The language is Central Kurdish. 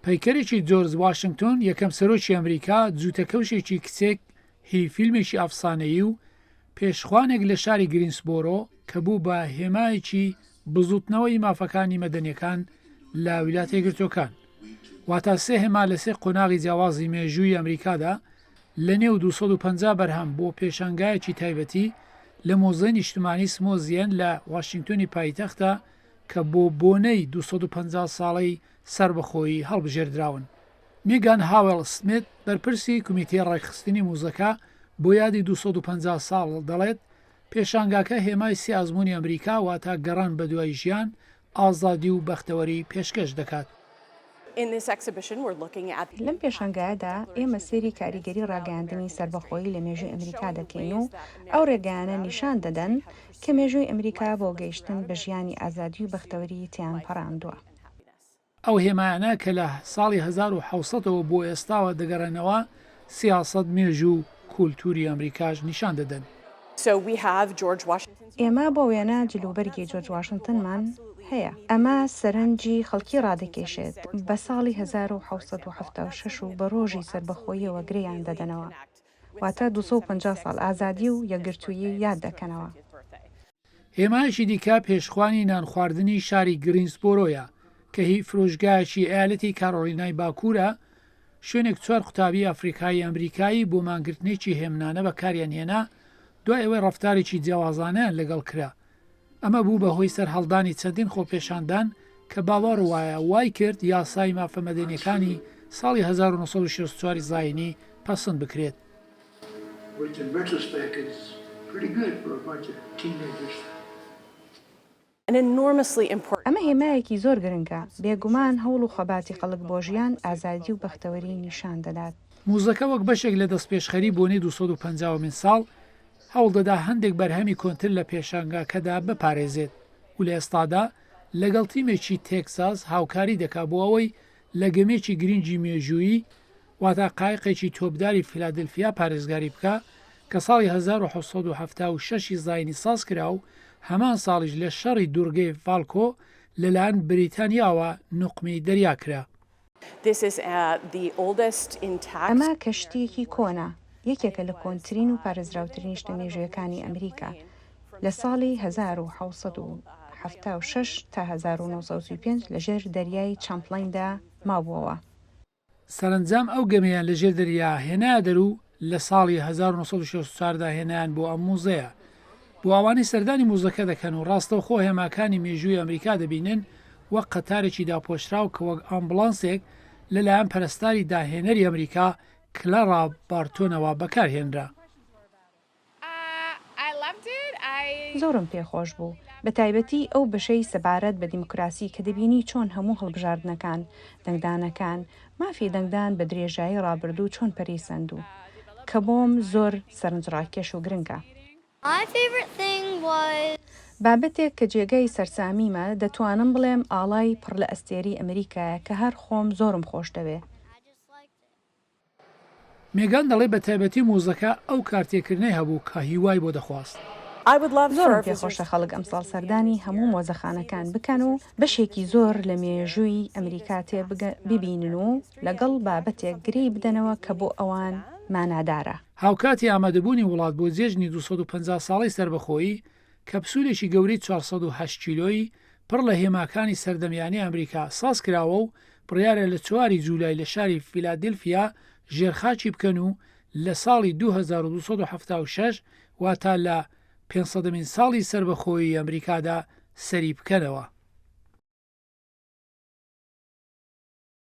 پەیکەرێکی جۆرج واشنگتن یەکەم سەرۆکی ئەمریکا جووتەکەوشێکی کچێک هی فیلمێکی ئەفسانەیی و پێشخوانێک لە شاری گرینسبۆرۆ کە بوو بە هێمایەکی بزوتنەوەی مافەکانی مەدەنیەکان لە ویلاتە یەکگرتووەکان. واتە سێ هێما لە سێ قۆناغی جیاوازی مێژووی ئەمریکادا لە نێو 250 بەرهەم بۆ پێشانگایەکی تایبەتی لە مۆزەی نیشتمانی سمۆزیەن لە واشنگتنی پایتەختە کە بۆ بۆنەی 250 ساڵەی سربەخۆیی هەڵبژێردراون. میگان هاوێڵ سمیت بەرپرسی کمیتەی ڕێکخستنی موزەکە بۆ یادی 250 ساڵ دەڵێت پێشانگاکە هێمای سێ ئازموونی ئەمریکا واتە گەڕان بە دوای ژیان، ئازادی و بەختەوەری پێشکەش دەکات. لەم پێشانگایەدا ئێمە سێری کاریگەری ڕاگەیاندنی سربەخۆیی لە مێژووی ئەمریکا دەکەین و ئەو ڕێگایانە نیشان دەدەن کە مێژووی ئەمریکا بۆ گەیشتن بە ژیانی ئازادی و بەختەوەری تیان پەڕاندووە. ئەو هێمایانە کە لە ساڵی 1970ەوە بۆ ئێستاوە دەگەڕێنەوە سیاسەت مێژوو کولتوری ئەمریکاش نیشان دەدەن. ئێمە بۆ وێنە جلوبەرگی جۆرج واشنگتنمان هەیە. ئەمە سەرنجی خەڵکی ڕادەکێشێت بە ساڵی 1976 و بە ڕۆژی سربەخۆییەوە گرێیان دەدەنەوە. واتە 250 ساڵ ئازادی و یەکگرتوویی یاد دەکەنەوە. هێمایشی دیکە پێشخوانی نان خواردنی شاری گرینسبۆرۆیە کە هی فرۆژگایەکی ئایالەتی کارۆلینای باکوورە، شوێنێک 4 قوتابی ئەفریقایی ئەمریکایی بۆ مانگرتنێکی هێمنانە بەکاریان هێنا دوای ئەوەی ڕەفتارێکی جیاوازانەیان لەگەڵ کرا. ئەمە بوو بەهۆی سەرهەڵدانی چەندین خۆپێشاندان کە باوەڕ وایە وای کرد یاسای مافەمەدەنیەکانی ساڵی 1964 زاینی پەسەند بکرێت. ئەمە هێمایەکی زۆر گرنگە. بێگومان هەوڵ و خەباتی خەڵک بۆ ژیان، ئازادی و بەختەوەری نیشان دەدات. موزەکە وەک بەشێک لە دەستپێشخەری بۆنەی 250 ساڵ هەوڵ دەدا هەندێک بەرهەمی کۆنتر لە پێشانگاکەدا بپارێزێت و لە ئێستادا لەگەڵ تیمێکی تێکساس هاوکاری دەکا بۆ ئەوەی لە گەمێکی گرنگی مێژوویی واتە قایقێکی تۆپداری فیلادلفیا پارێزگاری بکە کە ساڵی 1976 زاینی ساز کرا و هەمان ساڵیش لە شەڕی دوورگەی فالکۆ لەلایەن بریتانیاوە نوقمی دەریا کرا. ئەمە کەشتیەکی کۆنا، یەکێکە لە کۆنترین و پارێزراوترین شتە مێژوویەکانی ئەمریکا. لە ساڵی 1976 تا 1935 لەژێر دەریای چامپلایندا مابووەوە. سەرنجام ئەو گەمەیان لەژێر دەریا هێنایە دەرو لە ساڵی 1964دا هێنایان بۆ ئەم موزەیە. بۆ ئەوانەی سەردانی موزەکە دەکەن و ڕاستەوخۆ هێماکانی مێژووی ئەمریکا دەبینن وەک قەتارێکی داپۆشراو کە وەک ئامبولانسێک لەلایەن پەرستاری داهێنەری ئەمریکا کلەرا بارتۆنەوە بەکارهێنرا. زۆرم پێخۆش بوو، بە تایبەتی ئەو بەشەی سەبارەت بە دیموکراسی کە دەبینی چۆن هەموو هەڵبژاردنەکان، دەنگدانەکان، مافی دەنگدان بە درێژایی ڕابردوو چۆن پەریسەند و کە بۆم زۆر سەرنجڕاکێش و گرنگە. بابەتێک کە جێگەی سەرسامیمە دەتوانم بڵێم ئاڵای پڕ لە ئەستێری ئەمریکایە کە هەر خۆم زۆرم خۆش دەوێ. مێگان دەڵێ بە تایبەتی موزەکە ئەو کارتێکردنەی هەبوو کە هیوای بۆ دەخواست. زۆرم پێخۆشە خەڵک ئەمساڵ سەردانی هەموو مۆزەخانەکان بکەن و بەشێکی زۆر لە مێژووی ئەمریکا تێ ببینن و لەگەڵ بابەتێک گرەی بدەنەوە کە بۆ ئەوان مانادارە. هاوکاتی ئامادەبوونی وڵات بۆ جێژنی 250 ساڵی سربەخۆیی کەپسولێکی گەورەی 408 کیلۆیی پڕ لە هێماکانی سەردەمیانی ئەمریکا ساز کراوە و بڕیارە لە 4 جوولای لە شاری فیلادلفیا ژێرخاچی بکەن و لە ساڵی 2276 واتە لە 500مین ساڵی سربەخۆیی ئەمریکادا سەری بکەنەوە.